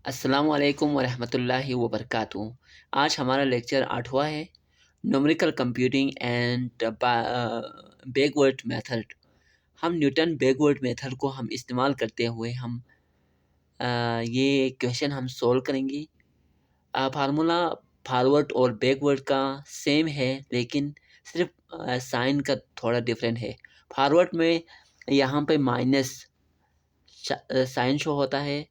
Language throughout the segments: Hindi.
अस्सलामु अलैकुम वरहमतुल्लाहि वबरकातुहू। आज हमारा लेक्चर 8वां है, numerical computing and backward method. हम न्यूटन बैकवर्ड मेथड को हम इस्तेमाल करते हुए ये क्वेश्चन हम सॉल्व करेंगे। फार्मूला फॉरवर्ड और बैकवर्ड का सेम है, लेकिन सिर्फ साइन का थोड़ा डिफरेंट है। फॉरवर्ड में यहाँ पे माइनस साइन शो होता है,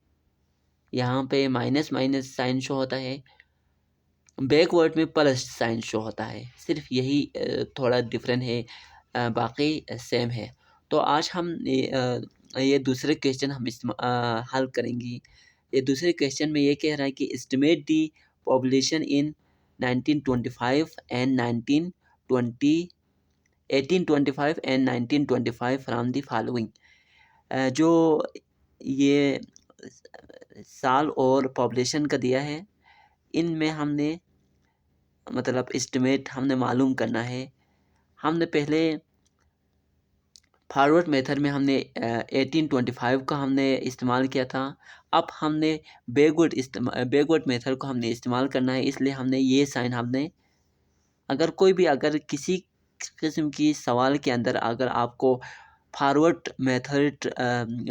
यहाँ पे माइनस माइनस साइन शो होता है। बैकवर्ड में प्लस साइन शो होता है, सिर्फ यही थोड़ा डिफरेंट है, बाकी सेम है। तो आज हम ये दूसरे क्वेश्चन हम हल करेंगे। ये दूसरे क्वेश्चन में ये कह रहा है कि estimate the population in 1925 and 1920 1825 and 1925 from the following. जो ये साल और पॉपुलेशन का दिया है, इनमें हमने मतलब एस्टिमेट हमने मालूम करना है। हमने पहले फॉरवर्ड मेथड में हमने 1825 का हमने इस्तेमाल किया था। अब हमने बैकवर्ड मेथड को हमने इस्तेमाल करना है, इसलिए हमने ये साइन हमने अगर किसी किस्म की सवाल के अंदर अगर आपको फॉरवर्ड मेथड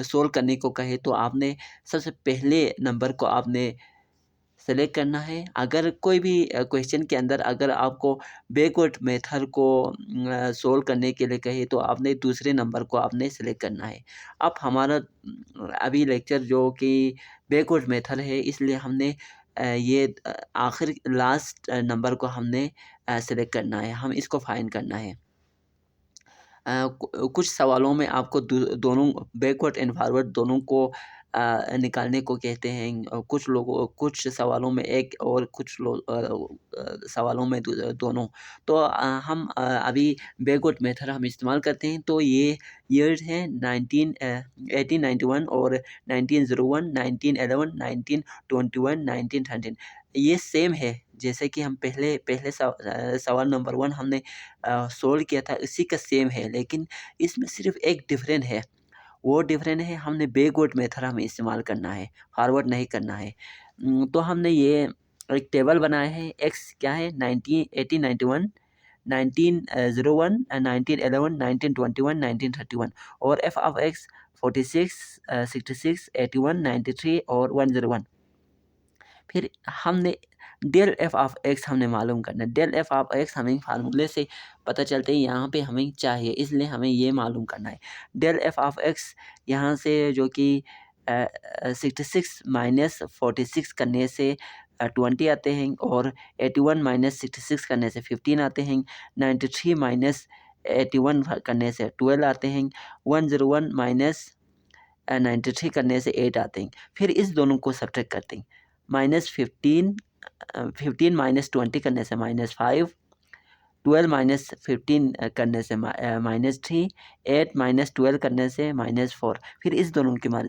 सोल्व करने को कहे, तो आपने सबसे पहले नंबर को आपने सेलेक्ट करना है। अगर कोई भी क्वेश्चन के अंदर अगर आपको बैकवर्ड मेथड को सोल्व करने के लिए कहे, तो आपने दूसरे नंबर को आपने सेलेक्ट करना है। अब हमारा अभी लेक्चर जो कि बैकवर्ड मेथड है, इसलिए हमने ये आखिर लास्ट नंबर को हमने सेलेक्ट करना है, हम इसको फाइंड करना है। कुछ सवालों में आपको दोनों बैकवर्ड एंड फॉरवर्ड दोनों को निकालने को कहते हैं। कुछ सवालों में एक और कुछ सवालों में दोनों। तो हम अभी बैकवर्ड मेथड हम इस्तेमाल करते हैं। तो ये ईयर है 1891 और 1901, 1911, 1921, 1913। ये सेम है, जैसे कि हम पहले सवाल नंबर 1 हमने सोल्व किया था, इसी का सेम है, लेकिन इसमें सिर्फ एक डिफरेंट है। वो डिफरेंट है, हमने बैकवर्ड मेथड हमें इस्तेमाल करना है, फॉरवर्ड नहीं करना है। तो हमने ये एक टेबल बनाया है। एक्स क्या है 1891, 1901, 1911, 1921, 1931 और एफ ऑफ एक्स 46, 66, 81, 93 और 101। फिर हमने डेल एफ ऑफ एक्स हमने मालूम करना है। डेल एफ ऑफ एक्स हमें फार्मूले से पता चलते हैं, यहाँ पे हमें चाहिए, इसलिए हमें ये मालूम करना है। डेल एफ ऑफ एक्स यहाँ से जो कि 66 माइनस 46 करने से 20 आते हैं, और 81 माइनस 66 करने से 15 आते हैं। 93 माइनस 81 करने से 12 आते हैं। 101 माइनस 93 करने से 8 आते हैं। फिर इस दोनों को सब्ट्रैक्ट करते हैं। -15 माइनस 20 करने से -5, 12 माइनस 15 करने से -3, 8 माइनस 12 करने से -4। फिर इस दोनों के बाद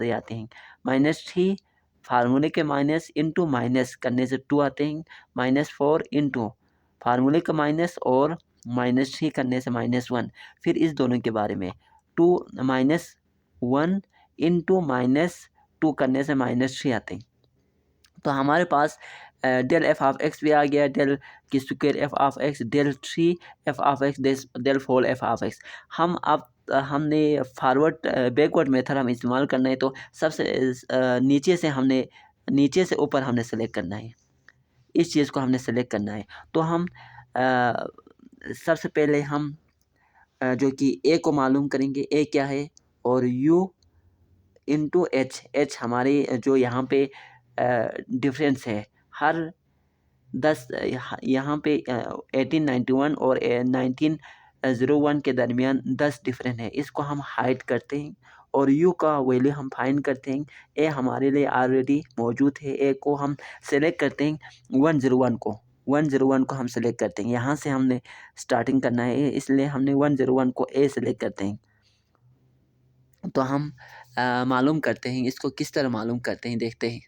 आते हैं। -3 फार्मूले के माइनस इंटू माइनस करने से 2 आते हैं। -4 इंटू फार्मूले का माइनस और -3 करने से -1। फिर इस दोनों के बारे में 2 -1 इंटू -2 करने से -3 आते हैं। तो हमारे पास डेल एफ ऑफ एक्स भी आ गया, डेल की square f of x, del 3 f of x, del 4 f of x. हमने फॉरवर्ड बैकवर्ड मेथड हम इस्तेमाल करना है, तो सबसे नीचे से ऊपर हमने सेलेक्ट करना है, इस चीज़ को हमने सेलेक्ट करना है। तो हम सबसे पहले हम जो कि ए को मालूम करेंगे, ए क्या है, और यू इंटू एच हमारे जो यहाँ पे डिफरेंस है। हर 10 यहाँ पे 1891 और 1901 के दरमियान 10 डिफरेंट है, इसको हम हाइड करते हैं और यू का वैल्यू हम फाइंड करते हैं। ए हमारे लिए ऑलरेडी मौजूद है, ए को हम सेलेक्ट करते हैं। 101 को हम सेलेक्ट करते हैं, यहाँ से हमने स्टार्टिंग करना है, इसलिए हमने 101 को ए सेलेक्ट करते हैं। तो हम मालूम करते हैं, इसको किस तरह मालूम करते हैं देखते हैं।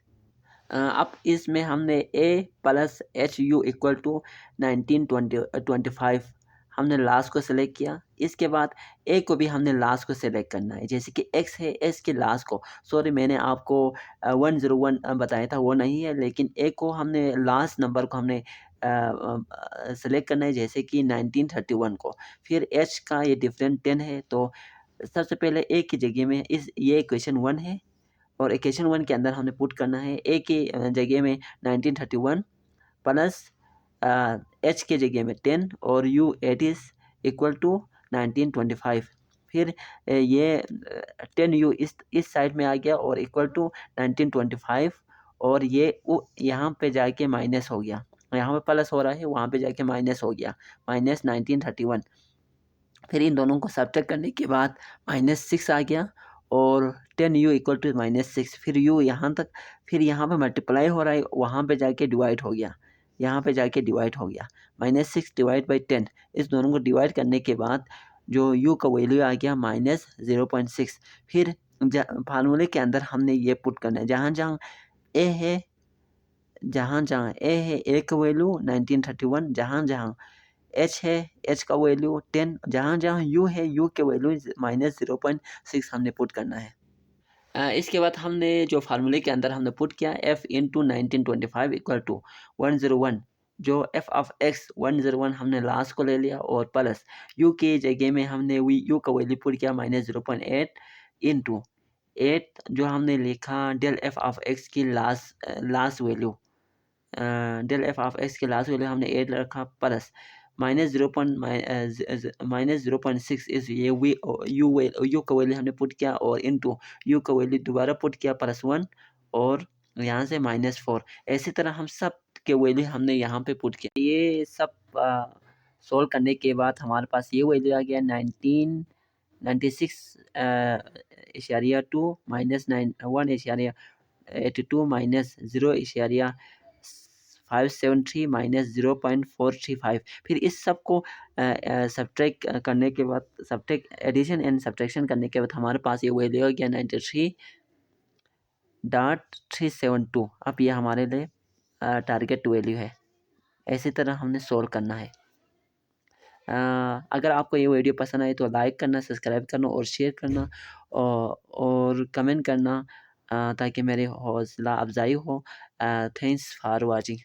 अब इसमें हमने A plus H U equal to 1925 हमने लास्ट को सिलेक्ट किया। इसके बाद ए को भी हमने लास्ट को सिलेक्ट करना है। जैसे कि एक्स है, एक्स के लास्ट को, सॉरी मैंने आपको 101 बताया था, वो नहीं है, लेकिन ए को हमने लास्ट नंबर को हमने सेलेक्ट करना है, जैसे कि 1931 को। फिर एच का ये डिफरेंट 10 है, तो सबसे पहले ए की जगह में ये इक्वेशन 1 है, और इक्वेशन 1 के अंदर हमने पुट करना है ए की जगह में 1931 प्लस एच के जगह में 10 और u eight is equal to 1925। फिर ये 10u इस साइड में आ गया और इक्वल टू 1925, और ये यहाँ पे जाके माइनस हो गया, यहाँ पे प्लस हो रहा है, वहाँ पे जाके माइनस हो गया, माइनस 1931। फिर इन दोनों को सब्ट्रैक्ट करने के बाद -6 आ गया, और 10u इक्वल टू -6। फिर u यहाँ तक, फिर यहाँ पे मल्टीप्लाई हो रहा है, वहाँ पे जाके डिवाइड हो गया, यहाँ पे जाके डिवाइड हो गया, -6 डिवाइड बाई 10। इस दोनों को डिवाइड करने के बाद जो u का वैल्यू आ गया -0.6। फिर फार्मूले के अंदर हमने ये पुट करना है, जहाँ जहाँ a है, जहाँ जहाँ a है, a का वैल्यू 1931, जहाँ जहाँ एच है, एच का वैल्यू 10, जहाँ जहाँ यू है, यू के वैल्यू -0.6 हमने पुट करना है। इसके बाद हमने जो फार्मूले के अंदर हमने पुट किया f इंटू 1925 इक्वल टू 101, जो f ऑफ x 101 हमने लास्ट को ले लिया, और प्लस u की जगह में हमने u का वैल्यू पुट किया -0.8 इंटू 8, जो हमने लिखा डेल f ऑफ x की last value, del f of x के लास्ट वैल्यू हमने 8 रखा, प्लस -0.6 इस ये यू का वैल्यू हमने पुट किया, और इनटू यू का वैल्यू दोबारा पुट किया +1, और यहाँ से -4। ऐसी तरह हम सब के वैल्यू हमने यहाँ पे पुट किया। ये सब सोल्व करने के बाद हमारे पास ये वैल्यू आ गया 1996.2 -1.82 -0.573 -0.435। फिर इस सब को सब्ट्रैक्ट करने के बाद, एडिशन एंड सब्ट्रैक्शन करने के बाद हमारे पास ये वैल्यू हो गया 93.372। अब ये हमारे लिए टारगेट वैल्यू है। इसी तरह हमने सोल्व करना है। अगर आपको ये वीडियो पसंद आए तो लाइक करना, सब्सक्राइब करना और शेयर करना, और कमेंट करना, ताकि मेरी हौसला अफजाई हो। Thanks for watching.